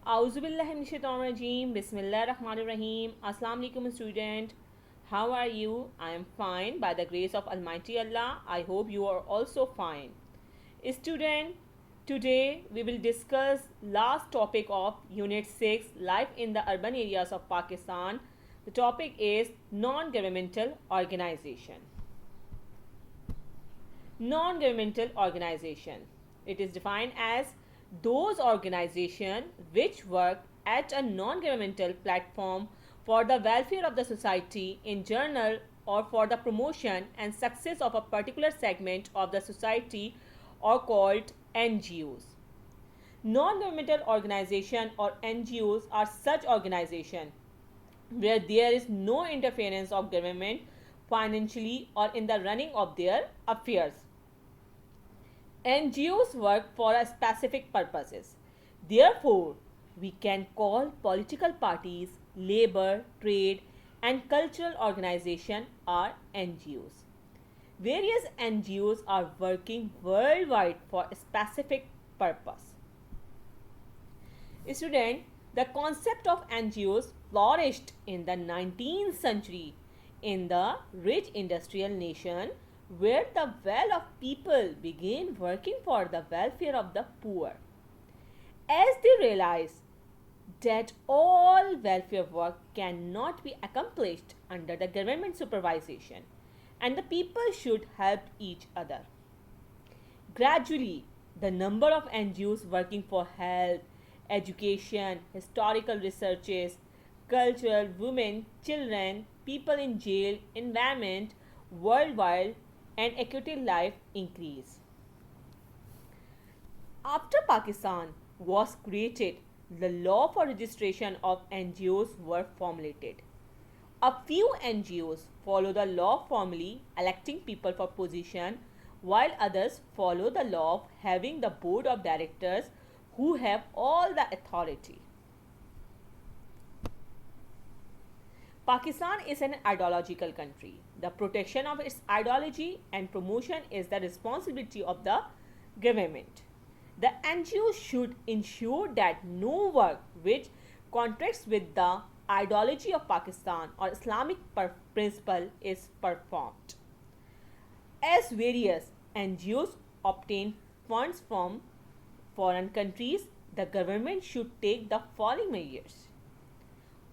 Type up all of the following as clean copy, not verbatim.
Auzubillahiminashaitanirrajim. Bismillahirrahmanirrahim. Assalamu alaikum student. How are you? I am fine by the grace of Almighty Allah. I hope you are also fine. Student, today we will discuss last topic of Unit 6, Life in the Urban Areas of Pakistan. The topic is non-governmental organization. Non-governmental organization. It is defined as those organizations which work at a non-governmental platform for the welfare of the society in general or for the promotion and success of a particular segment of the society are called NGOs. Non-governmental organization or NGOs are such organizations where there is no interference of government financially or in the running of their affairs. NGOs work for a specific purposes. Therefore, we can call political parties, labor, trade, and cultural organizations are NGOs. Various NGOs are working worldwide for a specific purpose. Student, the concept of NGOs flourished in the 19th century in the rich industrial nation where the well-off people began working for the welfare of the poor. As they realized that all welfare work cannot be accomplished under the government supervision and the people should help each other. Gradually, the number of NGOs working for health, education, historical researches, cultural, women, children, people in jail, environment, worldwide, and equity life increase. After Pakistan was created, the law for registration of NGOs were formulated. A few NGOs follow the law formally electing people for position, while others follow the law of having the board of directors who have all the authority. Pakistan is an ideological country. The protection of its ideology and promotion is the responsibility of the government. The NGO should ensure that no work which contradicts with the ideology of Pakistan or Islamic principle is performed. As various NGOs obtain funds from foreign countries, the government should take the following measures.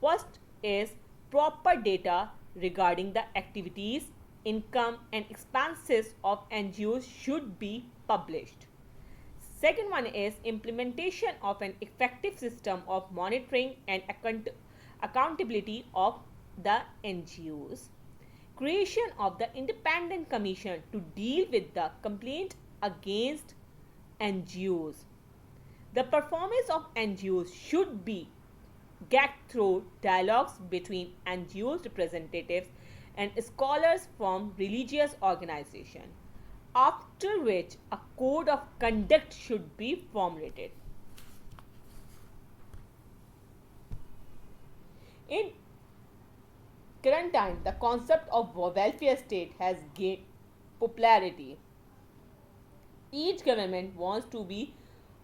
First is proper data regarding the activities, income and expenses of NGOs should be published. Second one is implementation of an effective system of monitoring and accountability of the NGOs. Creation of the independent commission to deal with the complaint against NGOs. The performance of NGOs should be gauged through dialogues between NGOs representatives and scholars from religious organizations, after which a code of conduct should be formulated. In current time, the concept of welfare state has gained popularity. Each government wants to be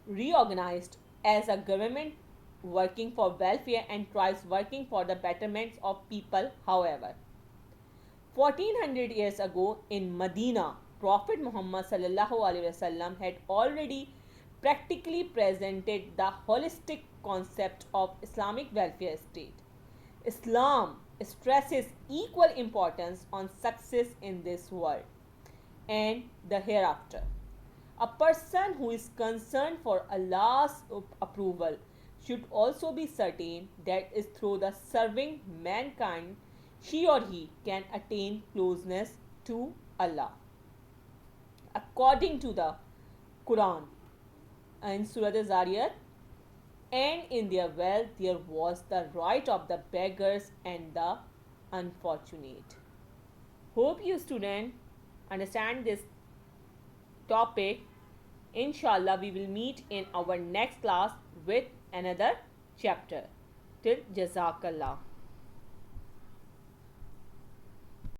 reorganized as a government working for welfare and tries working for the betterments of people. However, 1400 years ago in Medina, Prophet Muhammad sallallahu alaihi wasallam had already practically presented the holistic concept of Islamic welfare state. Islam stresses equal importance on success in this world and the hereafter. A person who is concerned for Allah's approval should also be certain that is through the serving mankind she or he can attain closeness to Allah. According to the Quran in Surah Al-Zariyat, and in their wealth there was the right of the beggars and the unfortunate. Hope you students understand this topic. Inshallah, we will meet in our next class with another chapter. Till Jazakallah.